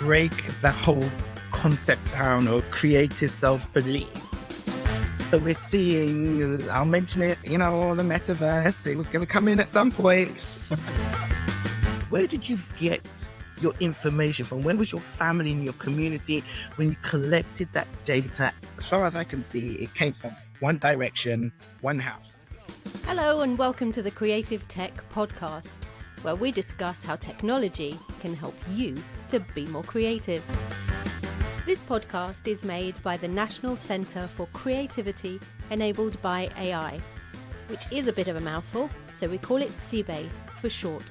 break the whole concept down of creative self-belief. So we're seeing, I'll mention it, the metaverse, it was going to come in at some point. Where did you get your information from? When was your family and your community, when you collected that data? As far as I can see, it came from one direction, one house. Hello and welcome to the Creative Tech Podcast, where we discuss how technology can help you to be more creative. This podcast is made by the National Centre for Creativity Enabled by AI, which is a bit of a mouthful, so we call it CBAE for short.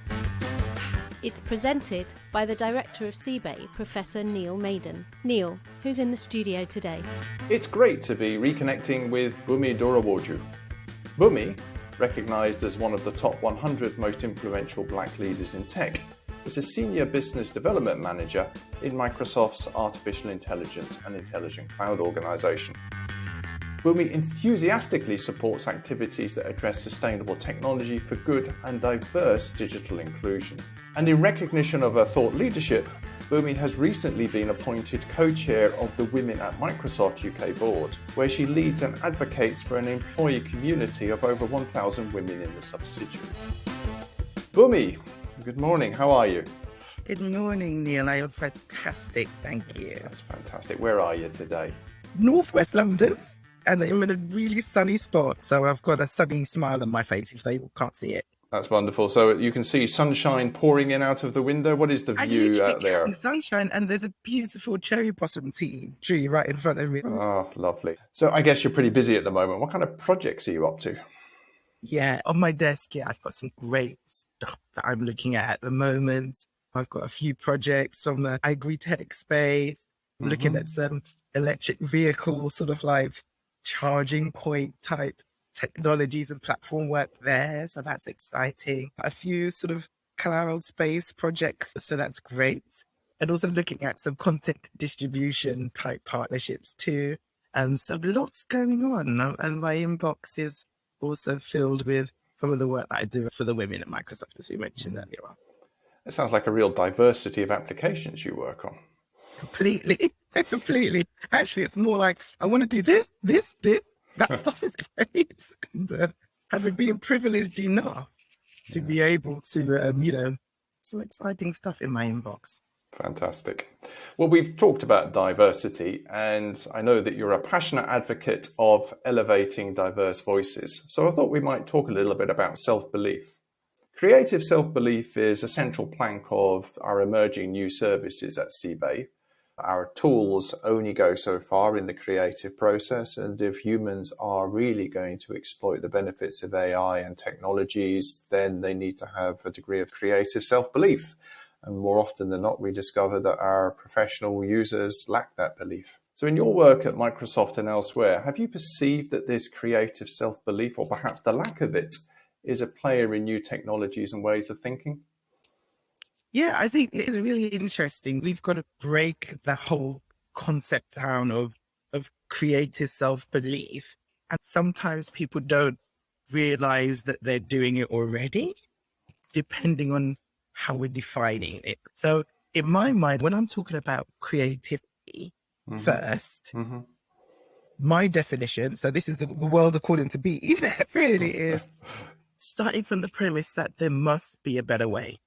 It's presented by the director of CBAE, Professor Neil Maiden. Neil, who's in the studio today? It's great to be reconnecting with Bunmi Durowoju. Bunmi, recognised as one of the top 100 most influential black leaders in tech, is a senior business development manager in Microsoft's Artificial Intelligence and Intelligent Cloud organisation. Bunmi enthusiastically supports activities that address sustainable technology for good and diverse digital inclusion. And in recognition of her thought leadership, Bunmi has recently been appointed co-chair of the Women at Microsoft UK board, where she leads and advocates for an employee community of over 1,000 women in the subsidiary. Bunmi, good morning. How are you? Good morning, Neil. I am fantastic. Thank you. That's fantastic. Where are you today? Northwest London, and I'm in a really sunny spot, so I've got a sunny smile on my face if they can't see it. That's wonderful. So you can see sunshine pouring in out of the window. What is the view out there? Sunshine, and there's a beautiful cherry blossom tree right in front of me. Oh, lovely. So I guess you're pretty busy at the moment. What kind of projects are you up to? Yeah, on my desk, I've got some great stuff that I'm looking at the moment. I've got a few projects on the agri-tech space, looking at some electric vehicles, sort of like charging point type technologies and platform work there. So that's exciting. A few sort of cloud space projects. So that's great. And also looking at some content distribution type partnerships too. So lots going on. And my inbox is also filled with some of the work that I do for the women at Microsoft, as we mentioned earlier on. It sounds like a real diversity of applications you work on. Completely. Actually, it's more like, I want to do this. That stuff is great. And having been privileged enough to be able to, some exciting stuff in my inbox. Fantastic. Well, we've talked about diversity, and I know that you're a passionate advocate of elevating diverse voices. So I thought we might talk a little bit about self-belief. Creative self-belief is a central plank of our emerging new services at CBAE. Our tools only go so far in the creative process, and if humans are really going to exploit the benefits of AI and technologies, then they need to have a degree of creative self-belief. And more often than not, we discover that our professional users lack that belief. So in your work at Microsoft and elsewhere, have you perceived that this creative self-belief, or perhaps the lack of it, is a player in new technologies and ways of thinking? Yeah, I think it's really interesting. We've got to break the whole concept down of creative self-belief. And sometimes people don't realize that they're doing it already, depending on how we're defining it. So in my mind, when I'm talking about creativity first, my definition, so this is the world according to B, really is starting from the premise that there must be a better way.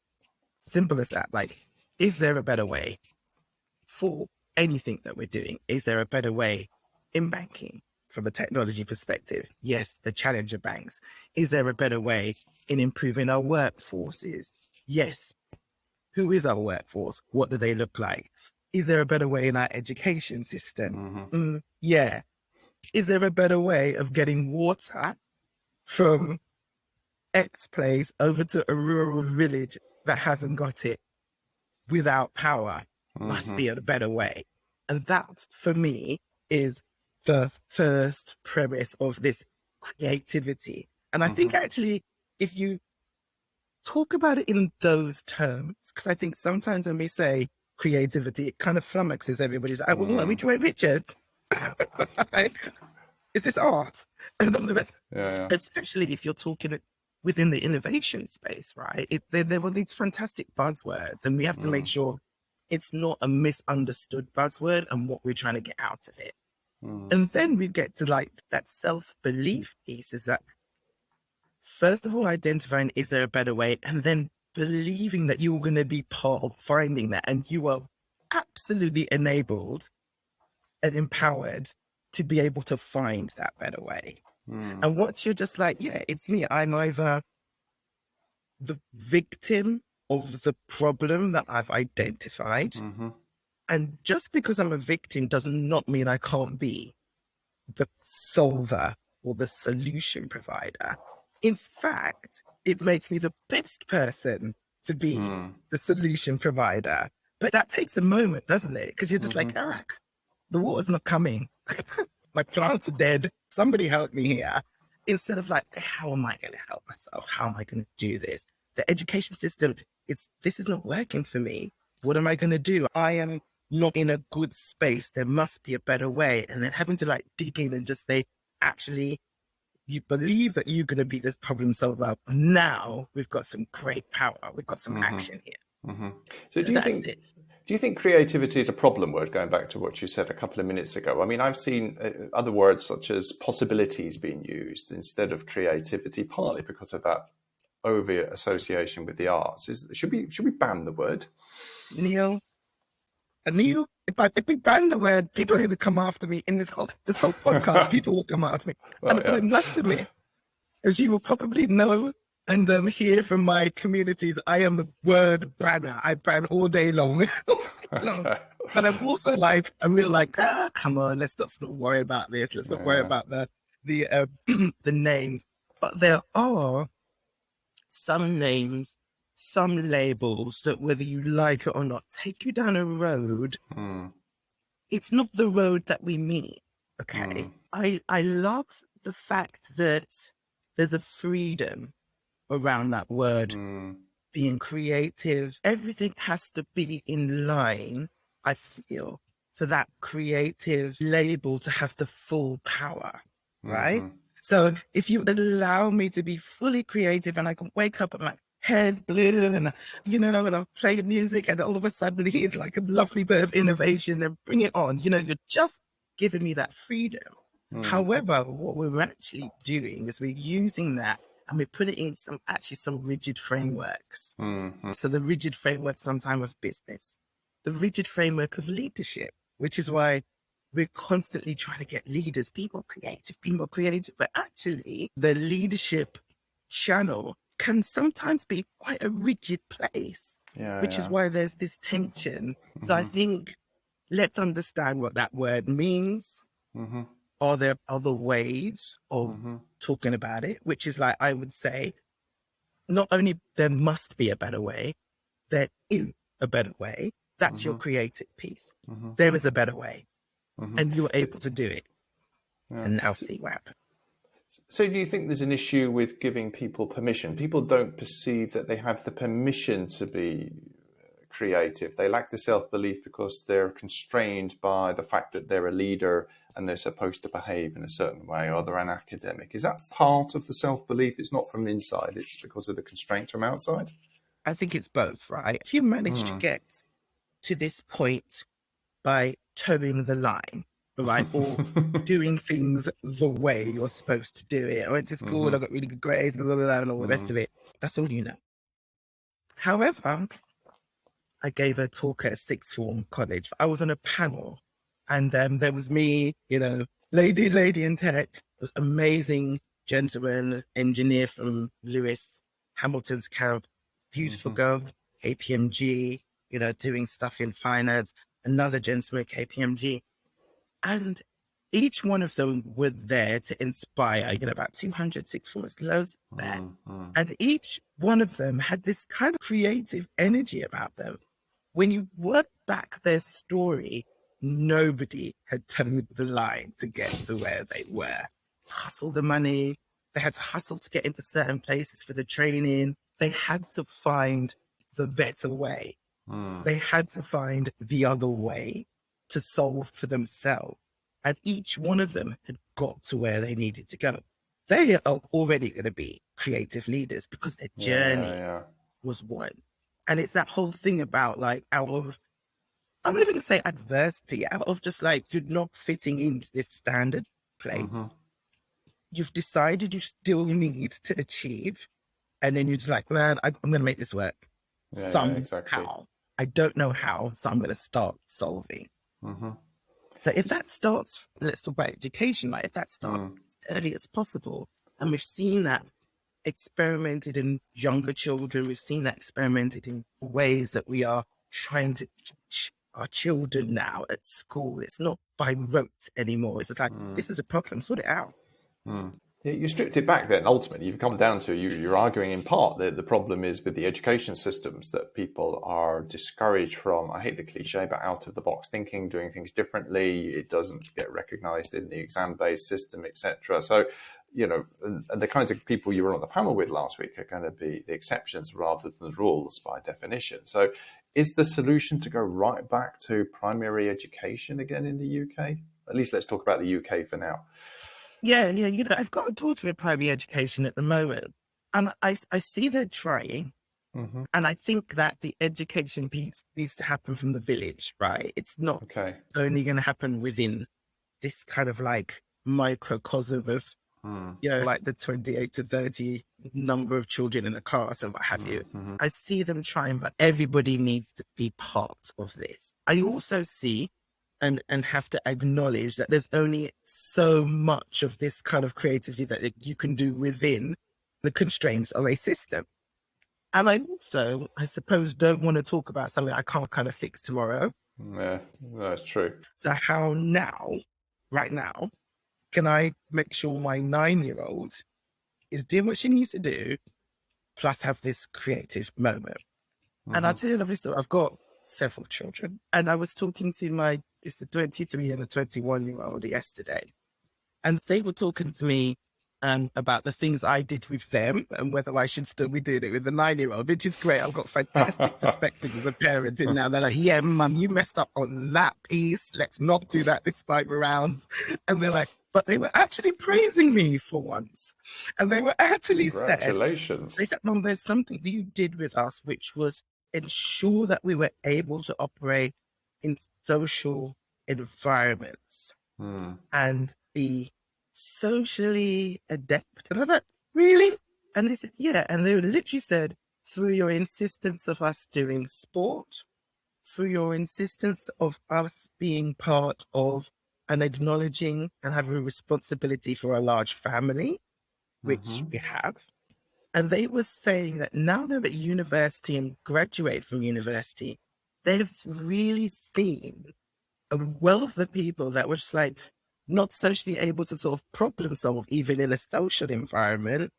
Simple as that. Like, is there a better way for anything that we're doing? Is there a better way in banking from a technology perspective? Yes, the challenger banks. Is there a better way in improving our workforces? Yes. Who is our workforce? What do they look like? Is there a better way in our education system? Yeah. Is there a better way of getting water from X place over to a rural village that hasn't got it without power? Must be a better way. And that, for me, is the first premise of this creativity. And I think actually, if you talk about it in those terms, because I think sometimes when we say creativity, it kind of flummoxes everybody's like, well, which way, Richard? Is this art? And all the rest. Yeah. Especially if you're talking within the innovation space, right? There were these fantastic buzzwords, and we have to make sure it's not a misunderstood buzzword and what we're trying to get out of it. And then we get to like that self-belief piece, is that first of all, identifying, is there a better way? And then believing that you're going to be part of finding that. And you are absolutely enabled and empowered to be able to find that better way. And once you're just like, yeah, it's me, I'm either the victim of the problem that I've identified. And just because I'm a victim does not mean I can't be the solver or the solution provider. In fact, it makes me the best person to be the solution provider. But that takes a moment, doesn't it? Because you're just like, the water's not coming. My plants are dead. Somebody help me here. Instead of like, how am I going to help myself? How am I going to do this? The education system, this is not working for me. What am I going to do? I am not in a good space. There must be a better way. And then having to like dig in and just say, actually, you believe that you're going to be this problem solver. Now we've got some great power. We've got some action here. So do you think creativity is a problem word, going back to what you said a couple of minutes ago? I mean, I've seen other words such as possibilities being used instead of creativity, partly because of that over association with the arts. Should we ban the word? Neil, if we ban the word, people are going to come after me in this whole podcast. People will come after me. But I must admit, as you will probably know and hear from my communities, I am a word banner. I ban all day long. But I'm also like, come on, let's not worry about this. Let's not worry about the names. But there are some names, some labels that, whether you like it or not, take you down a road. It's not the road that we meet. Okay. I love the fact that there's a freedom around that word being creative. Everything has to be in line, I feel, for that creative label to have the full power, right? So if you allow me to be fully creative and I can wake up and my hair's blue and, and I'm playing music and all of a sudden here's like a lovely bit of innovation and bring it on, you're just giving me that freedom. However, what we're actually doing is we're using that and we put it in some rigid frameworks. So the rigid framework sometimes of business, the rigid framework of leadership, which is why we're constantly trying to get leaders, be more creative. But actually, the leadership channel can sometimes be quite a rigid place, which is why there's this tension. So I think let's understand what that word means. Are there other ways of talking about it? Which is like, I would say, not only there must be a better way, there is a better way. That's your creative piece. There is a better way. And you're able to do it. And now see what happens. So do you think there's an issue with giving people permission? People don't perceive that they have the permission to be creative. They lack the self-belief because they're constrained by the fact that they're a leader and they're supposed to behave in a certain way, or they're an academic. Is that part of the self-belief? It's not from inside, it's because of the constraints from outside? I think it's both, right? If you manage to get to this point by towing the line, right, or doing things the way you're supposed to do it. I went to school, I got really good grades, blah, blah, blah, and all the rest of it. That's all you know. However, I gave a talk at a sixth form college. I was on a panel, and there was me, lady in tech, this amazing gentleman, engineer from Lewis Hamilton's camp, beautiful girl, KPMG, doing stuff in finance, another gentleman at KPMG. And each one of them were there to inspire, about 200 sixth formers, loads there. And each one of them had this kind of creative energy about them. When you work back their story, nobody had towed the line to get to where they were. Hustle the money. They had to hustle to get into certain places for the training. They had to find the better way. They had to find the other way to solve for themselves. And each one of them had got to where they needed to go. They are already going to be creative leaders because their journey was one. And it's that whole thing about out of I'm not even going to say adversity, out of just like, you're not fitting into this standard place. You've decided you still need to achieve. And then you're just like, man, I'm going to make this work somehow. Exactly. I don't know how, so I'm going to start solving. So if that starts, let's talk about education, like if that starts as early as possible, and we've seen that experimented in younger children, we've seen that experimented in ways that we are trying to teach our children now at school. It's not by rote anymore. It's just like, this is a problem, sort it out. You stripped it back then. Ultimately, you've come down to, you're arguing in part that the problem is with the education systems, that people are discouraged from, I hate the cliche, but out of the box thinking, doing things differently. It doesn't get recognized in the exam-based system, etc. So, and the kinds of people you were on the panel with last week are going to be the exceptions rather than the rules by definition. So is the solution to go right back to primary education again in the UK? At least let's talk about the UK for now. Yeah. I've got a daughter in primary education at the moment, and I see they're trying. And I think that the education piece needs to happen from the village, right? It's not only going to happen within this kind of like microcosm of, like the 28 to 30 number of children in a class and what have you. I see them trying, but everybody needs to be part of this. I also see and have to acknowledge that there's only so much of this kind of creativity that you can do within the constraints of a system. And I also, I suppose, don't want to talk about something I can't kind of fix tomorrow. Yeah, that's true. So how now, right now, can I make sure my 9-year-old is doing what she needs to do, plus have this creative moment? And I'll tell you another story. I've got several children, and I was talking to it's the 23 and the 21-year-old yesterday, and they were talking to me about the things I did with them and whether I should still be doing it with the 9-year-old, which is great. I've got fantastic perspective as a parent. And now they're like, yeah, mum, you messed up on that piece. Let's not do that this time around. And they're like, but they were actually praising me for once. And they were actually Congratulations. They said, mum, there's something that you did with us, which was ensure that we were able to operate in social environments and be socially adept. And I was like, really? And they said, yeah. And they literally said, through your insistence of us doing sport, through your insistence of us being part of and acknowledging and having responsibility for a large family, which we have. And they were saying that now they're at university and graduate from university, they've really seen a wealth of people that were just like not socially able to sort of problem solve even in a social environment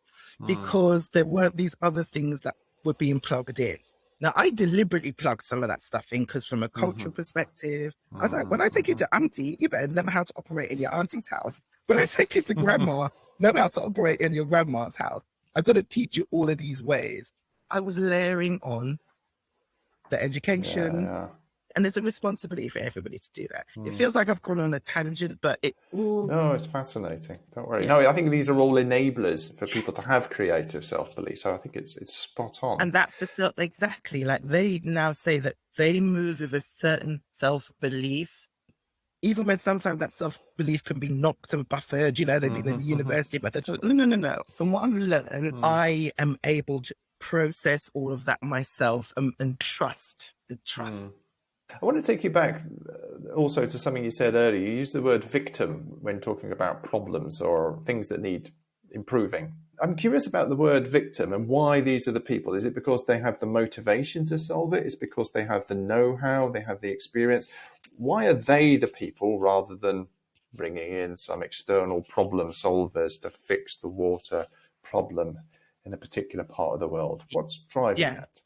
because there weren't these other things that were being plugged in. Now, I deliberately plugged some of that stuff in because from a cultural perspective, I was like, when I take you to auntie, you better know how to operate in your auntie's house. When I take you to grandma, know how to operate in your grandma's house. I've got to teach you all of these ways. I was layering on the education, and it's a responsibility for everybody to do that. It feels like I've gone on a tangent, but No, it's fascinating. Don't worry. No, I think these are all enablers for people to have creative self-belief. So I think it's spot on. And that's exactly, like they now say that they move with a certain self-belief, even when sometimes that self-belief can be knocked and buffered, they've been in the university, but they're just, no. From what I've learned, I am able to process all of that myself and trust. I want to take you back also to something you said earlier. You used the word victim when talking about problems or things that need improving. I'm curious about the word victim and why these are the people. Is it because they have the motivation to solve it? Is it because they have the know-how, they have the experience? Why are they the people rather than bringing in some external problem solvers to fix the water problem in a particular part of the world? What's driving that?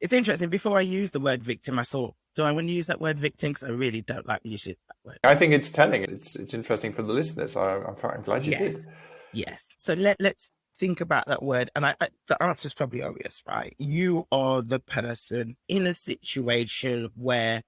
It's interesting. Before I use the word victim, I thought, do I want to use that word victim? Because I really don't like using that word. I think it's telling. It's interesting for the listeners. I'm glad you did. Yes. So let's think about that word. And the answer is probably obvious, right? You are the person in a situation where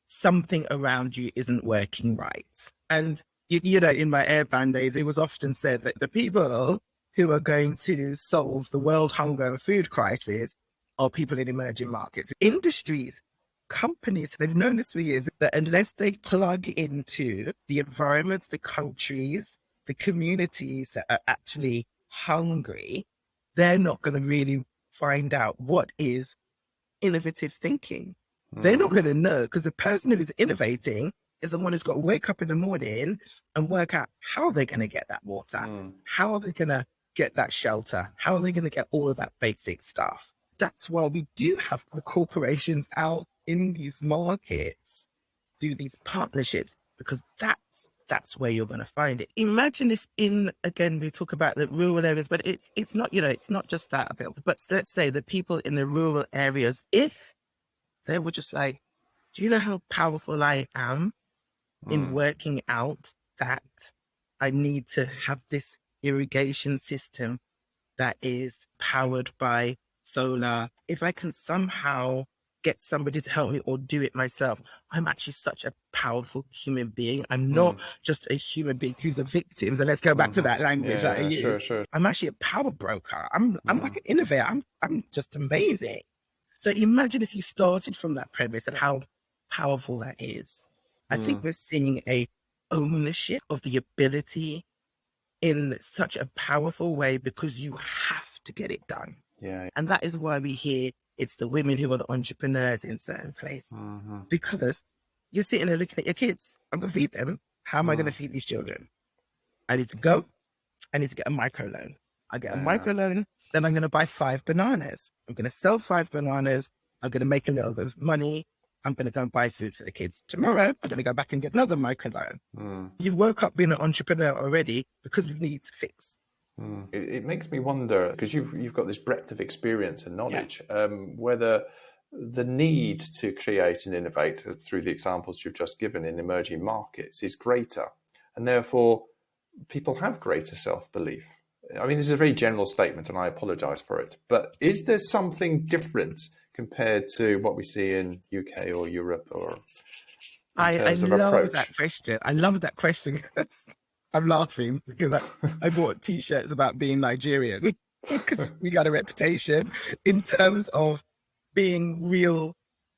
something around you isn't working right. And, in my airband days, it was often said that the people who are going to solve the world hunger and food crisis are people in emerging markets. Industries companies, they've known this for years, that unless they plug into the environments, the countries, the communities that are actually hungry, they're not going to really find out what is innovative thinking. They're not going to know, because the person who is innovating is the one who's got to wake up in the morning and work out how they're going to get that water, how are they going to get that shelter, how are they going to get all of that basic stuff. That's why we do have the corporations out in these markets, do these partnerships, because that's where you're going to find it. Imagine if again, we talk about the rural areas, but it's not, it's not just that. But let's say the people in the rural areas, if they were just like, do you know how powerful I am in working out that I need to have this irrigation system that is powered by solar? If I can somehow get somebody to help me or do it myself, I'm actually such a powerful human being. I'm not just a human being who's a victim. So let's go back to that language that I use. Sure. I'm actually a power broker. I'm like an innovator. I'm just amazing. So imagine if you started from that premise and how powerful that is. I think we're seeing a ownership of the ability in such a powerful way, because you have to get it done. Yeah. And that is why we hear it's the women who are the entrepreneurs in certain places. Because you're sitting there looking at your kids. I'm going to feed them. How am I going to feed these children? I need to go. I need to get a microloan. I get a microloan, then I'm going to buy 5 bananas. I'm going to sell 5 bananas. I'm going to make a little bit of money. I'm going to go and buy food for the kids. Tomorrow, I'm going to go back and get another microloan. You've woke up being an entrepreneur already because we need to fix. It makes me wonder, because you've got this breadth of experience and knowledge, whether the need to create and innovate through the examples you've just given in emerging markets is greater, and therefore people have greater self-belief. I mean, this is a very general statement and I apologize for it, but is there something different compared to what we see in UK or Europe, or I love that question. I love that question. I'm laughing because I bought t-shirts about being Nigerian because we got a reputation in terms of being real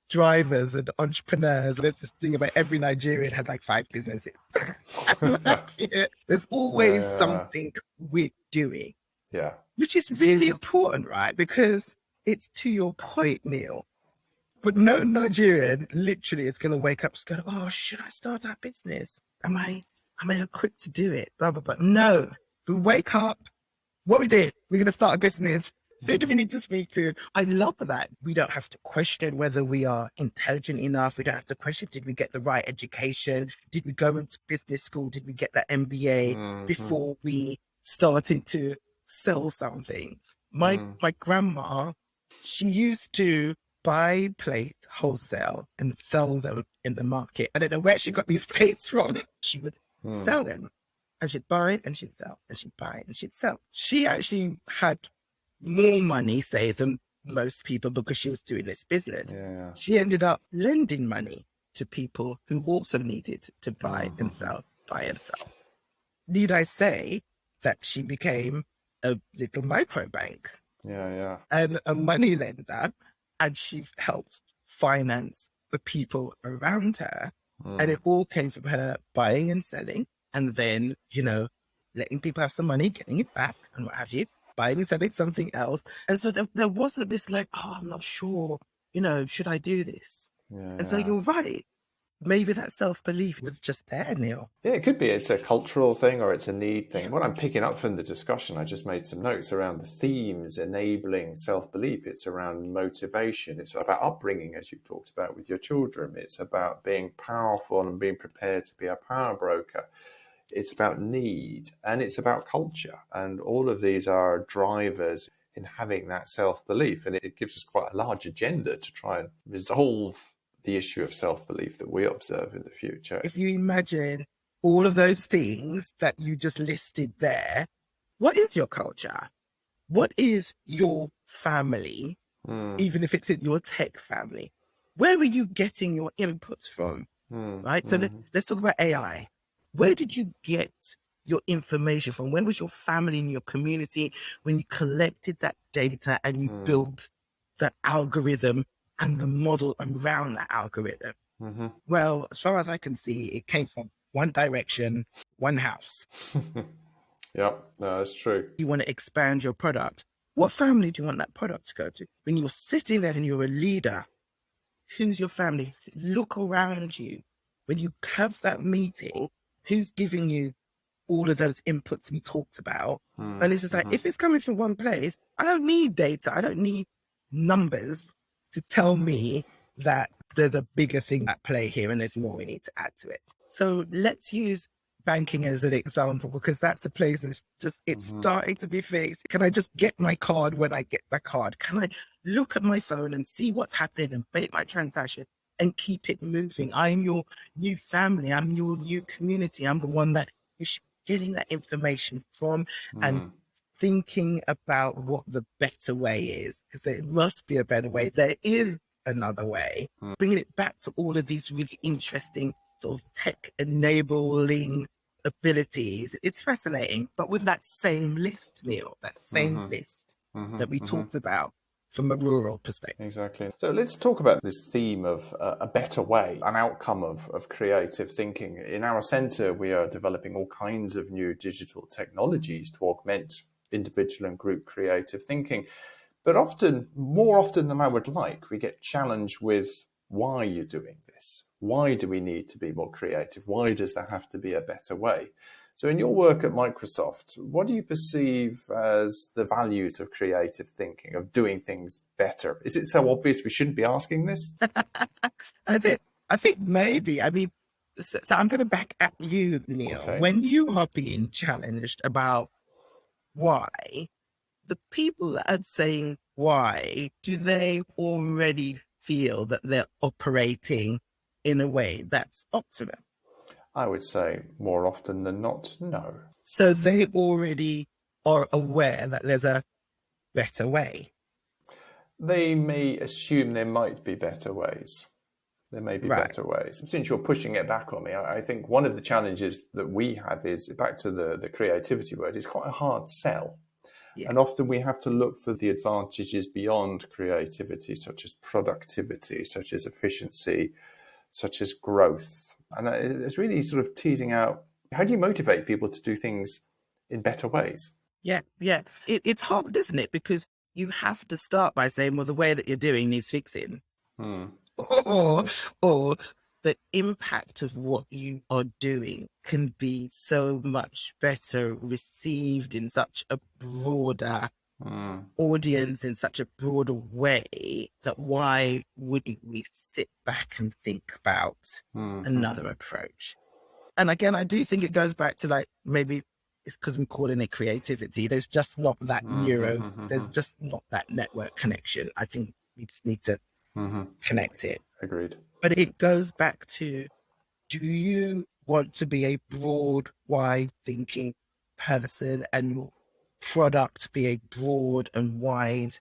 drivers and entrepreneurs. There's this thing about every Nigerian has like 5 businesses. There's always something we're doing, which is really important, right? Because it's to your point, Neil. But no Nigerian literally is going to wake up and go, oh, should I start that business? Am I equipped to do it? Blah, blah, blah. No, we wake up. What we did, we're going to start a business. Who do we need to speak to? I love that. We don't have to question whether we are intelligent enough. We don't have to question, did we get the right education? Did we go into business school? Did we get that MBA before we started to sell something? My grandma, she used to buy plates wholesale and sell them in the market. I don't know where she got these plates from. She would sell them, and she'd buy and she'd sell, and she'd buy and she'd sell. She actually had more money, say, than most people because she was doing this business. She ended up lending money to people who also needed to buy and sell, buy and sell. Need I say that she became a little microbank and a money lender, and she helped finance the people around her. And it all came from her buying and selling, and then, letting people have some money, getting it back and what have you, buying and selling something else. And so there wasn't this like, oh, I'm not sure, should I do this? And so you're right. Maybe that self-belief was just there, Neil. Yeah, it could be. It's a cultural thing or it's a need thing. What I'm picking up from the discussion, I just made some notes around the themes enabling self-belief. It's around motivation. It's about upbringing, as you've talked about with your children. It's about being powerful and being prepared to be a power broker. It's about need, and it's about culture. And all of these are drivers in having that self-belief. And it gives us quite a large agenda to try and resolve the issue of self-belief that we observe in the future. If you imagine all of those things that you just listed there, what is your culture? What is your family? Even if it's in your tech family, where are you getting your inputs from? Right? So let's talk about AI. Where did you get your information from? Where was your family and your community when you collected that data and you built that algorithm and the model around that algorithm. Well, as far as I can see, it came from one direction, one house. Yeah, no, that's true. You want to expand your product. What family do you want that product to go to? When you're sitting there and you're a leader, who's your family? Look around you. When you have that meeting, who's giving you all of those inputs we talked about? And it's just like, if it's coming from one place, I don't need data. I don't need numbers to tell me that there's a bigger thing at play here and there's more we need to add to it. So let's use banking as an example, because that's the place that's just, it's starting to be fixed. Can I just get my card when I get the card? Can I look at my phone and see what's happening and make my transaction and keep it moving? I'm your new family. I'm your new community. I'm the one that you should be getting that information from and thinking about what the better way is, because there must be a better way. There is another way. Bringing it back to all of these really interesting sort of tech enabling abilities. It's fascinating, but with that same list, Neil, that same list that we talked about from a rural perspective. Exactly. So let's talk about this theme of a better way, an outcome of creative thinking. In our centre, we are developing all kinds of new digital technologies to augment individual and group creative thinking. But often, more often than I would like, we get challenged with why you're doing this. Why do we need to be more creative? Why does there have to be a better way? So in your work at Microsoft, what do you perceive as the values of creative thinking, of doing things better? Is it so obvious we shouldn't be asking this? I think maybe. I mean, so I'm going to back at you, Neil. Okay. When you are being challenged about why, the people that are saying why, do they already feel that they're operating in a way that's optimum? I would say more often than not, no. So they already are aware that there's a better way. They may assume there might be better ways. There may be better ways. Since you're pushing it back on me, I think one of the challenges that we have is, back to the creativity word, it's quite a hard sell. Yes. And often we have to look for the advantages beyond creativity, such as productivity, such as efficiency, such as growth. And it's really sort of teasing out, how do you motivate people to do things in better ways? Yeah. It's hard, isn't it? Because you have to start by saying, well, the way that you're doing needs fixing. Or the impact of what you are doing can be so much better received in such a broader audience, in such a broader way, that why wouldn't we sit back and think about another approach? And again, I do think it goes back to, like, maybe it's because we're calling it creativity. There's just not that there's just not that network connection. I think we just need to connect it. Agreed. But it goes back to, do you want to be a broad, wide thinking person and your product be a broad and wide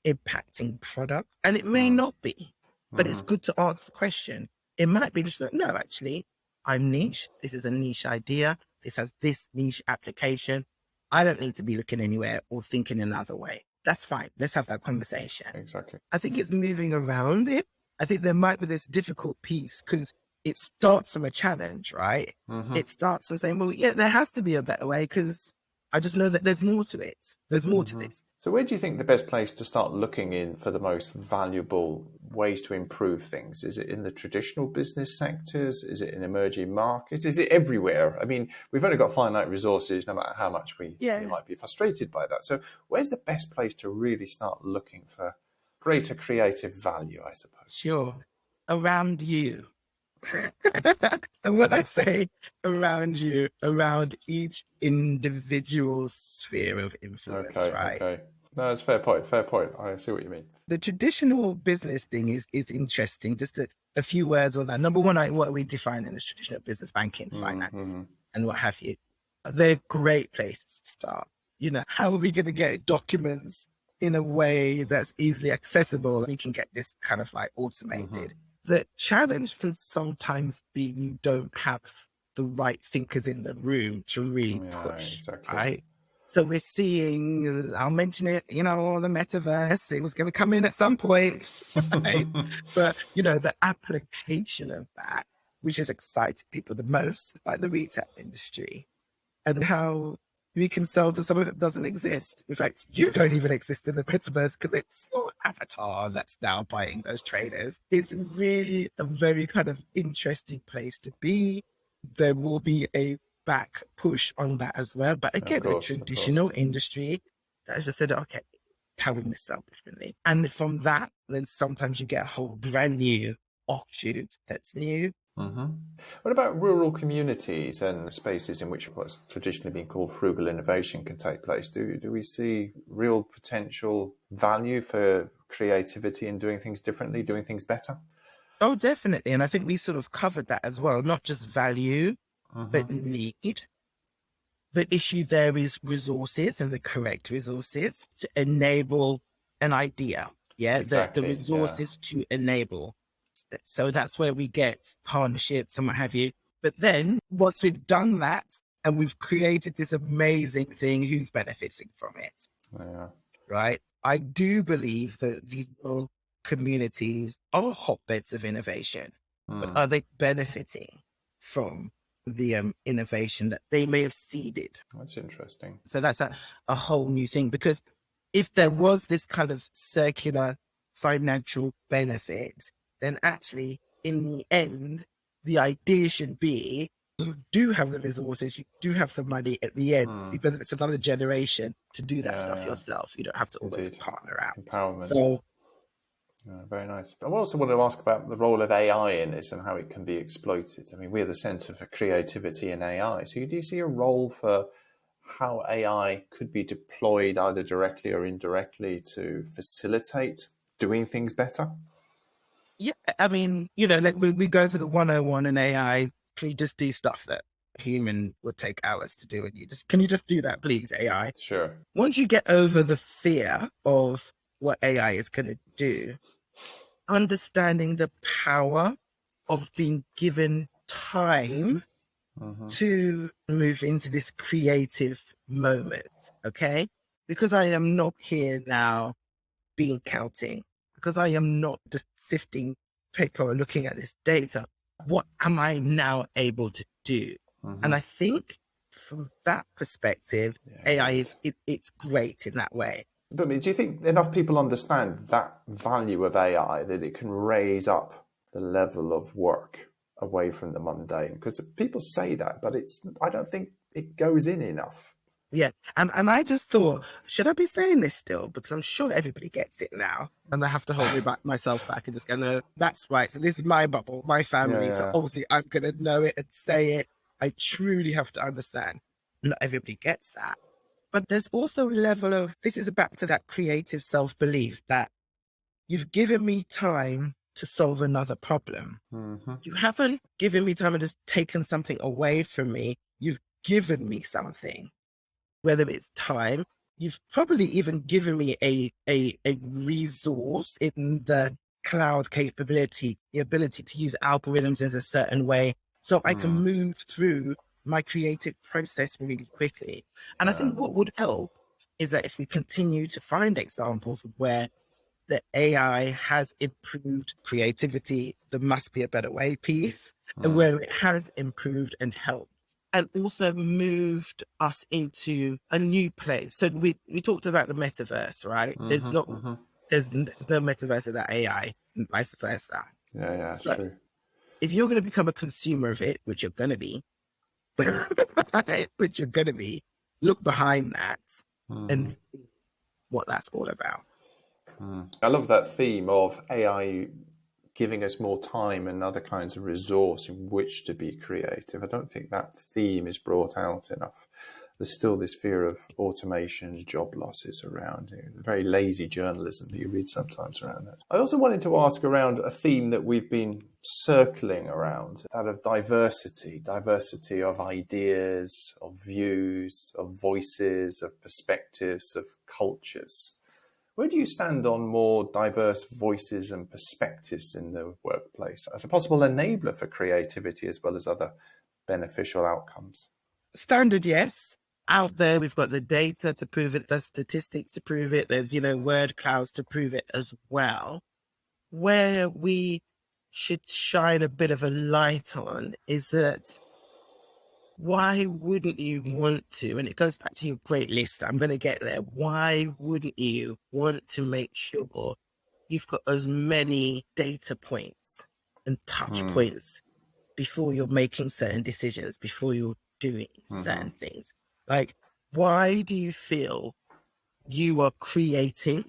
impacting product? And it may not be, but it's good to answer the question. It might be just like, no, actually, I'm niche. This is a niche idea. This has this niche application. I don't need to be looking anywhere or thinking another way. That's fine. Let's have that conversation. Exactly. I think it's moving around it. I think there might be this difficult piece because it starts from a challenge, right? It starts from saying, well, yeah, there has to be a better way because I just know that there's more to it. There's more to this. So where do you think the best place to start looking in for the most valuable ways to improve things? Is it in the traditional business sectors? Is it in emerging markets? Is it everywhere? I mean, we've only got finite resources, no matter how much we might be frustrated by that. So where's the best place to really start looking for greater creative value, I suppose? Sure. Around you. And when I say around you, around each individual sphere of influence, right? Okay. No, it's fair point. I see what you mean. The traditional business thing is interesting. Just a few words on that. Number one, what we define in as traditional business, banking, finance, and what have you. They're great places to start. You know, how are we going to get documents in a way that's easily accessible? We can get this kind of like automated. The challenge can sometimes be you don't have the right thinkers in the room to really push, right? So we're seeing, I'll mention it, the metaverse, it was going to come in at some point, right? But, the application of that, which has excited people the most, is like the retail industry and how we can sell to someone that doesn't exist. In fact, you don't even exist in the metaverse because it's your avatar that's now buying those traders. It's really a very kind of interesting place to be. There will be a back push on that as well. But again, a traditional industry that has just said, okay, how are we going to sell differently? And from that, then sometimes you get a whole brand new offshoot that's new. Mm-hmm. What about rural communities and spaces in which what's traditionally been called frugal innovation can take place? Do we see real potential value for creativity in doing things differently, doing things better? Oh, definitely. And I think we sort of covered that as well, not just value, but need. The issue there is resources and the correct resources to enable an idea. Yeah, exactly. the resources to enable. So that's where we get partnerships and what have you. But then once we've done that and we've created this amazing thing, who's benefiting from it? Yeah. Right? I do believe that these rural communities are hotbeds of innovation, but are they benefiting from the innovation that they may have seeded? That's interesting. So that's a whole new thing, because if there was this kind of circular financial benefit, then actually in the end, the idea should be you do have the resources, you do have the money at the end, because it's another generation to do that stuff yourself. You don't have to always partner out. Empowerment. So, very nice. I also want to ask about the role of AI in this and how it can be exploited. I mean, we're the Centre for Creativity in AI. So do you see a role for how AI could be deployed either directly or indirectly to facilitate doing things better? Yeah, I mean, like we go to the 101 in AI, can you just do stuff that a human would take hours to do? And can you just do that, please, AI? Sure. Once you get over the fear of what AI is going to do, understanding the power of being given time to move into this creative moment, okay? Because I am not here now being counting, because I am not just sifting paper or looking at this data. What am I now able to do? And I think from that perspective, AI is it's great in that way. But do you think enough people understand that value of AI, that it can raise up the level of work away from the mundane? Because people say that, but I don't think it goes in enough. Yeah. And I just thought, should I be saying this still? Because I'm sure everybody gets it now. And I have to hold myself back and just go, no, that's right. So this is my bubble, my family. So obviously I'm going to know it and say it. I truly have to understand. Not everybody gets that. But there's also a level of, this is back to that creative self-belief that you've given me time to solve another problem. You haven't given me time and just taken something away from me. You've given me something. Whether it's time, you've probably even given me a resource in the cloud capability, the ability to use algorithms in a certain way, so I can move through my creative process really quickly. And I think what would help is that if we continue to find examples of where the AI has improved creativity, there must be a better way piece, and where it has improved and helped, and also moved us into a new place. So we talked about the metaverse, right? There's no metaverse without AI, and vice versa. Yeah, that's true. If you're going to become a consumer of it, which you're going to be, look behind that and what that's all about. I love that theme of AI giving us more time and other kinds of resource in which to be creative. I don't think that theme is brought out enough. There's still this fear of automation, job losses around here. Very lazy journalism that you read sometimes around that. I also wanted to ask around a theme that we've been circling around, that of diversity of ideas, of views, of voices, of perspectives, of cultures. Where do you stand on more diverse voices and perspectives in the workplace as a possible enabler for creativity as well as other beneficial outcomes? Standard, yes. out there. We've got the data to prove it, the statistics to prove it. There's, word clouds to prove it as well. Where we should shine a bit of a light on is that why wouldn't you want to, and it goes back to your great list, I'm going to get there. Why wouldn't you want to make sure you've got as many data points and touch points before you're making certain decisions, before you're doing certain things? Like, why do you feel you are creating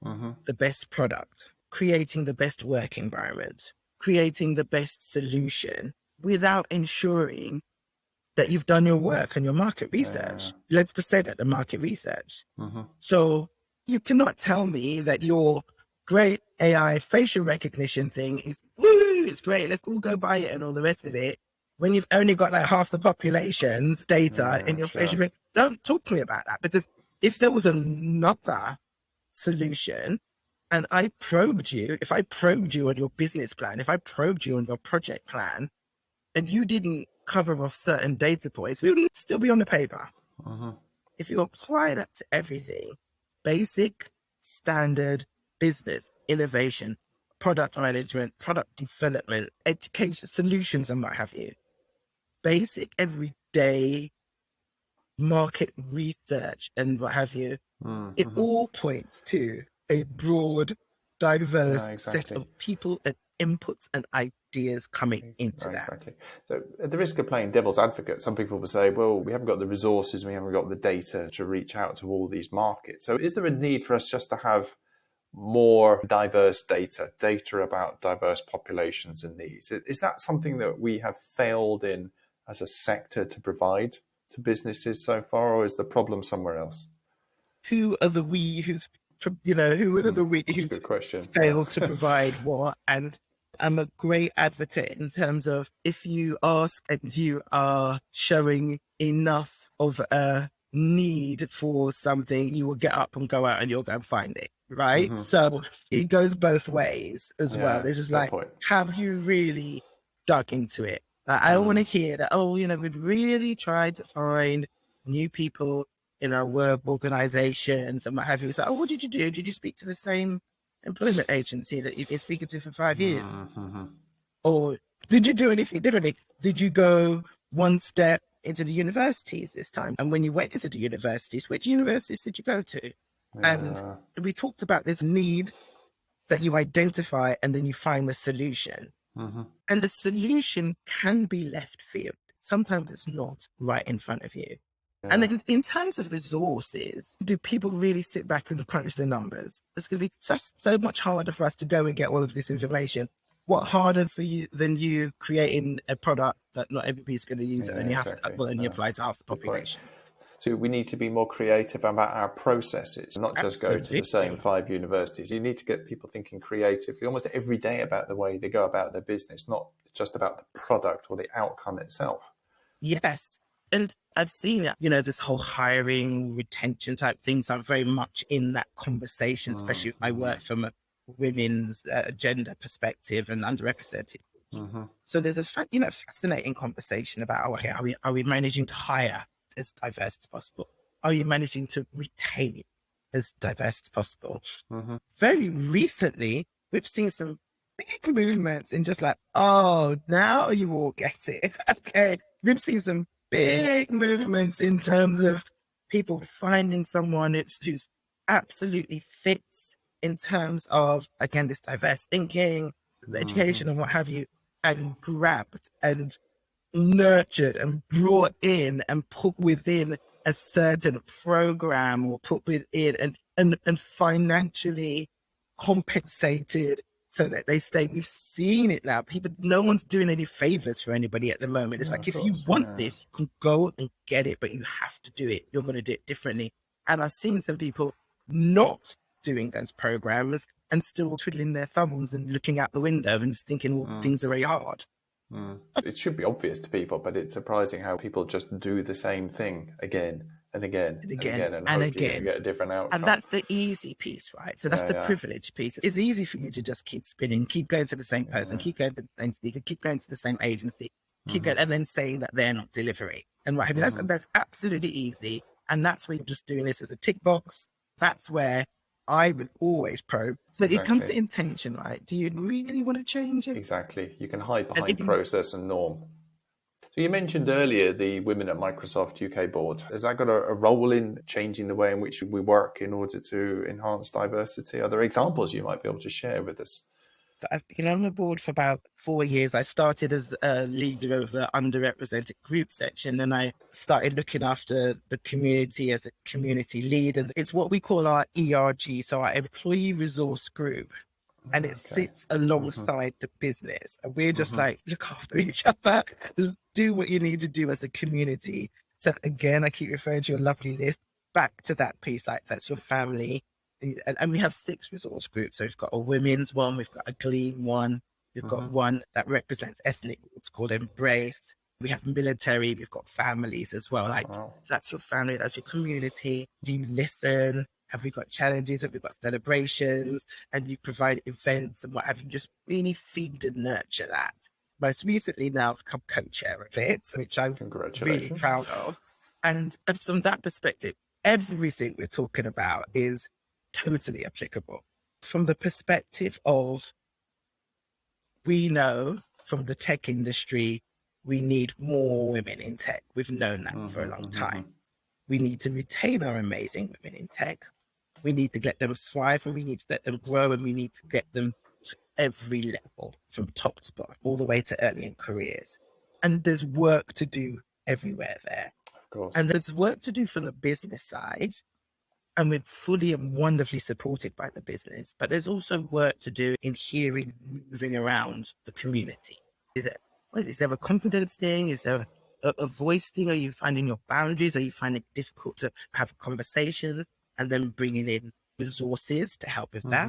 the best product, creating the best work environment, creating the best solution without ensuring that you've done your work and your market research? Let's just say that, the market research. So you cannot tell me that your great AI facial recognition thing is, woo, it's great, let's all go buy it and all the rest of it, when you've only got like half the population's data in your facial recognition. Don't talk to me about that, because if there was another solution and I probed you, if I probed you on your business plan, if I probed you on your project plan, and you didn't cover off certain data points, we would still be on the paper. If you apply that to everything, basic, standard business, innovation, product management, product development, education, solutions, and what have you, basic, everyday market research and what have you, it all points to a broad, diverse set of people and inputs and ideas coming into that. Exactly. So at the risk of playing devil's advocate, some people will say, well, we haven't got the resources, we haven't got the data to reach out to all these markets. So is there a need for us just to have more diverse data about diverse populations and needs? Is that something that we have failed in as a sector to provide to businesses so far, or is the problem somewhere else? Who are the we who's, who are the we who's failed to provide what? And I'm a great advocate in terms of, if you ask and you are showing enough of a need for something, you will get up and go out and you'll go and find it, right? So it goes both ways as well. This is like, have you really dug into it? I don't want to hear that, we've really tried to find new people in our work organizations and what have you. So, what did you do? Did you speak to the same employment agency that you've been speaking to for 5 years? Or did you do anything differently? Did you go one step into the universities this time? And when you went into the universities, which universities did you go to? And we talked about this need that you identify and then you find the solution. And the solution can be left field. Sometimes it's not right in front of you. And then in terms of resources, do people really sit back and crunch the numbers? It's going to be so much harder for us to go and get all of this information. What harder for you than you creating a product that not everybody's going to use and you have to only apply to half the population? So we need to be more creative about our processes, not just go to the same 5 universities. You need to get people thinking creatively almost every day about the way they go about their business, not just about the product or the outcome itself. Yes. And I've seen it, this whole hiring, retention type things are very much in that conversation, especially if I work from a women's gender perspective and underrepresented. So there's a fascinating conversation about, are we managing to hire as diverse as possible? Are you managing to retain as diverse as possible? Very recently, we've seen some big movements in just like, now you all get it. Okay, we've seen some big movements in terms of people finding someone who's absolutely fits in terms of, again, this diverse thinking, education and what have you, and grabbed and nurtured and brought in and put within a certain program or put within and financially compensated so that they stay. We've seen it now. No one's doing any favors for anybody at the moment. It's like, if you want this, you can go and get it, but you have to do it. You're going to do it differently. And I've seen some people not doing those programs and still twiddling their thumbs and looking out the window and just thinking, things are very hard. It should be obvious to people, but it's surprising how people just do the same thing again and again and again and hope you get a different outcome. And that's the easy piece, right? So that's the privilege piece. It's easy for you to just keep spinning, keep going to the same person, keep going to the same speaker, keep going to the same agency. keep going, and then saying that they're not delivering. And what have you. That's absolutely easy. And that's where you're just doing this as a tick box. That's where I would always probe. So it comes to intention, right? Do you really want to change it? Exactly. You can hide behind process and norm. So you mentioned earlier the Women at Microsoft UK board. Has that got a role in changing the way in which we work in order to enhance diversity? Are there examples you might be able to share with us? I've been on the board for about 4 years. I started as a leader of the Underrepresented Group section, and I started looking after the community as a community lead. And it's what we call our ERG, so our Employee Resource Group. And it sits alongside the business. And we're just like, look after each other, do what you need to do as a community. So again, I keep referring to your lovely list, back to that piece, like that's your family. And we have 6 resource groups. So we've got a women's one, we've got a Glean one, we've got one that represents ethnic groups called Embraced. We have military, we've got families as well. Like that's your family, that's your community. Do you listen? Have we got challenges? Have we got celebrations? And you provide events and what have you, just really feed and nurture that. Most recently now I've become co-chair of it, which I'm really proud of. And from that perspective, everything we're talking about is totally applicable. From the perspective of, we know from the tech industry, we need more women in tech. We've known that for a long time. We need to retain our amazing women in tech. We need to let them thrive, and we need to let them grow, and we need to get them to every level from top to bottom, all the way to early in careers. And there's work to do everywhere there. Of course. And there's work to do from the business side. And we're fully and wonderfully supported by the business. But there's also work to do in hearing, moving around the community. Is there a confidence thing? Is there a voice thing? Are you finding your boundaries? Are you finding it difficult to have conversations and then bringing in resources to help with that?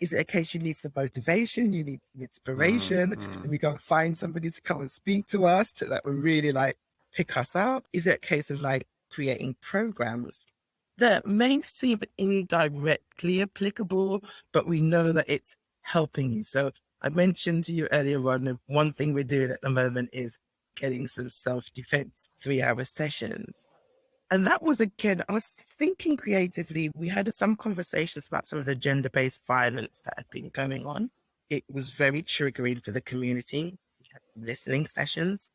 Is it a case you need some motivation? You need some inspiration? And we go and find somebody to come and speak to us that will really like pick us up? Is it a case of like creating programs that may seem indirectly applicable, but we know that it's helping you? So I mentioned to you earlier on, that one thing we're doing at the moment is getting some self-defense 3-hour sessions. And that was, again, I was thinking creatively. We had some conversations about some of the gender-based violence that had been going on. It was very triggering for the community. We had listening sessions.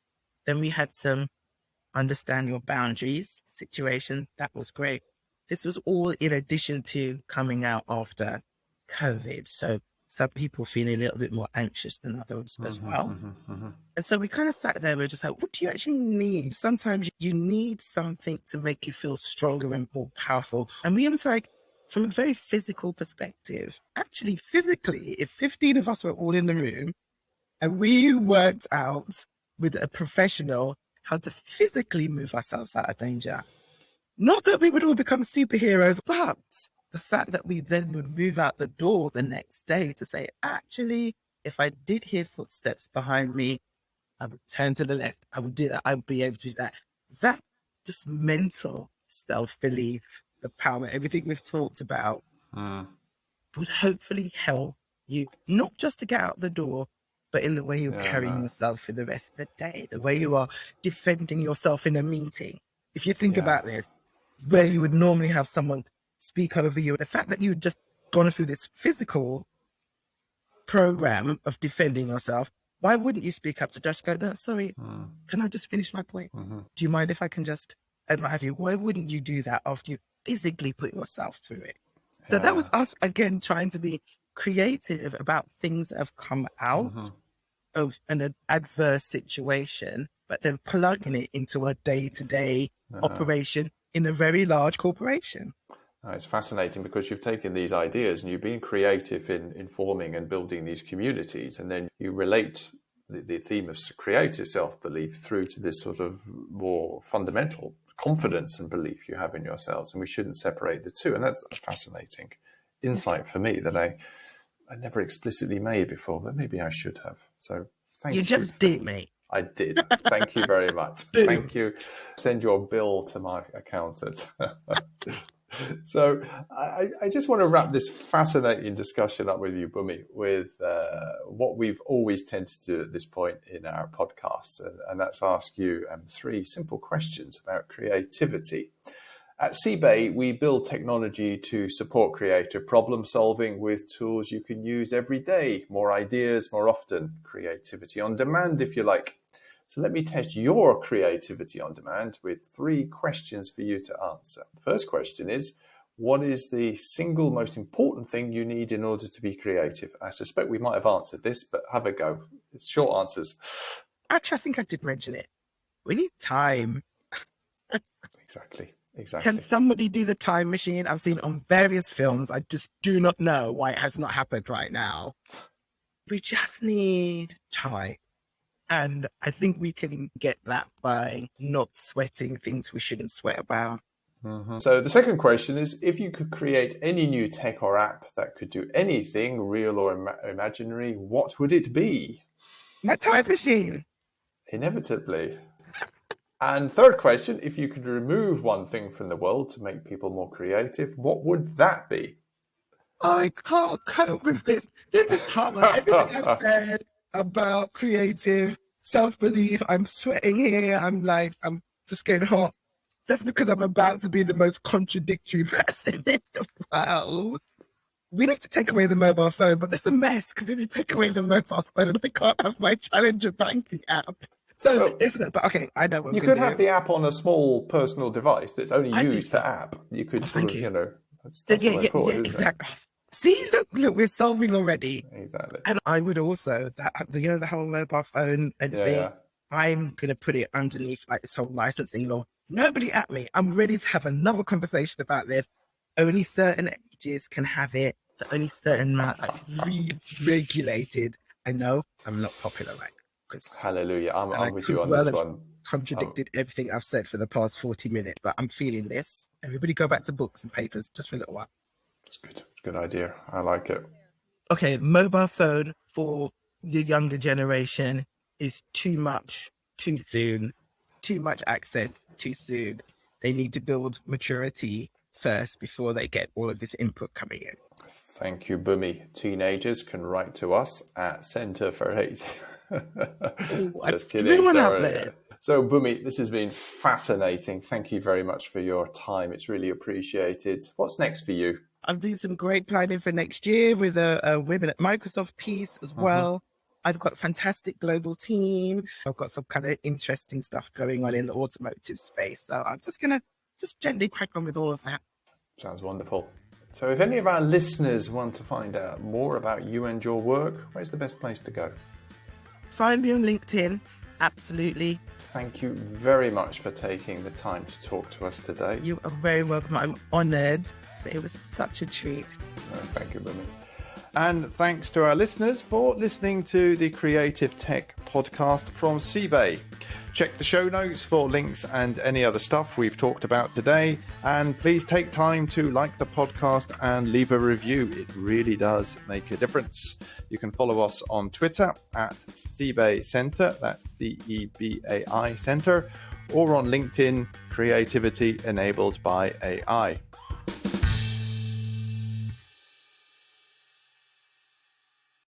Then we had some understand your boundaries situations. That was great. This was all in addition to coming out after COVID. So some people feeling a little bit more anxious than others as well. And so we kind of sat there and we were just like, what do you actually need? Sometimes you need something to make you feel stronger and more powerful. And we was like, from a very physical perspective, actually physically, if 15 of us were all in the room and we worked out with a professional how to physically move ourselves out of danger, not that we would all become superheroes, but the fact that we then would move out the door the next day to say, actually, if I did hear footsteps behind me, I would turn to the left. I would do that. I would be able to do that. That just mental self-belief, the power, everything we've talked about would hopefully help you not just to get out the door, but in the way you're carrying yourself for the rest of the day, the way you are defending yourself in a meeting. If you think about this, where you would normally have someone speak over you, the fact that you'd just gone through this physical program of defending yourself, why wouldn't you speak up to just go, no, sorry, can I just finish my point? Do you mind if I can just, and what have you? Why wouldn't you do that after you physically put yourself through it? So that was us, again, trying to be creative about things that have come out of an adverse situation, but then plugging it into a day-to-day operation in a very large corporation. It's fascinating because you've taken these ideas and you've been creative in informing and building these communities, and then you relate the theme of creative self-belief through to this sort of more fundamental confidence and belief you have in yourselves, and we shouldn't separate the two. And that's a fascinating insight for me that I never explicitly made before, but maybe I should have. So thank you. You just did, mate. I did. Thank you very much. Thank you. Send your bill to my accountant. So I just want to wrap this fascinating discussion up with you, Bunmi, with what we've always tended to do at this point in our podcast, and that's ask you 3 simple questions about creativity. At CBAE, we build technology to support creative problem solving with tools you can use every day. More ideas, more often. Creativity on demand, if you like. So let me test your creativity on demand with 3 questions for you to answer. The first question is, what is the single most important thing you need in order to be creative? I suspect we might have answered this, but have a go. It's short answers. Actually, I think I did mention it. We need time. Exactly. Can somebody do the time machine? I've seen it on various films. I just do not know why it has not happened right now. We just need time. And I think we can get that by not sweating things we shouldn't sweat about. Mm-hmm. So the second question is, if you could create any new tech or app that could do anything, real or imaginary, what would it be? My time machine. Inevitably. And third question, if you could remove one thing from the world to make people more creative, what would that be? I can't cope with this. This is hard. Everything I've said about creative self-belief, I'm sweating here. I'm just getting hot. That's because I'm about to be the most contradictory person in the world. We need to take away the mobile phone, but there's a mess because if you take away the mobile phone, I can't have my Challenger banking app. So, but okay, I know what you could have the app on a small personal device that's only used for app. You could that's what I thought, exactly. See, look, we're solving already. Exactly. And I would also, the whole mobile phone and thing, I'm going to put it underneath like this whole licensing law. Nobody at me. I'm ready to have another conversation about this. Only certain ages can have it. For only certain amount, regulated. I know I'm not popular, right? Hallelujah. I'm with you on this one. Contradicted everything I've said for the past 40 minutes, but I'm feeling this. Everybody go back to books and papers just for a little while. That's good. It's a good idea. I like it. Okay, mobile phone for the younger generation is too much, too soon, too much access, too soon. They need to build maturity first before they get all of this input coming in. Thank you, Bunmi. Teenagers can write to us at Centre for Hate. Just kidding. So, Bunmi, this has been fascinating. Thank you very much for your time. It's really appreciated. What's next for you? I'm doing some great planning for next year with a Women at Microsoft piece as well. I've got a fantastic global team. I've got some kind of interesting stuff going on in the automotive space. So I'm just going to gently crack on with all of that. Sounds wonderful. So if any of our listeners want to find out more about you and your work, where's the best place to go? Find me on LinkedIn. Absolutely. Thank you very much for taking the time to talk to us today. You are very welcome. I'm honoured. It was such a treat. Thank you, Bunmi. And thanks to our listeners for listening to the Creative Tech podcast from CBAE. Check the show notes for links and any other stuff we've talked about today. And please take time to like the podcast and leave a review. It really does make a difference. You can follow us on Twitter at CBAE Centre, that's CEBAI Centre, or on LinkedIn, Creativity Enabled by AI.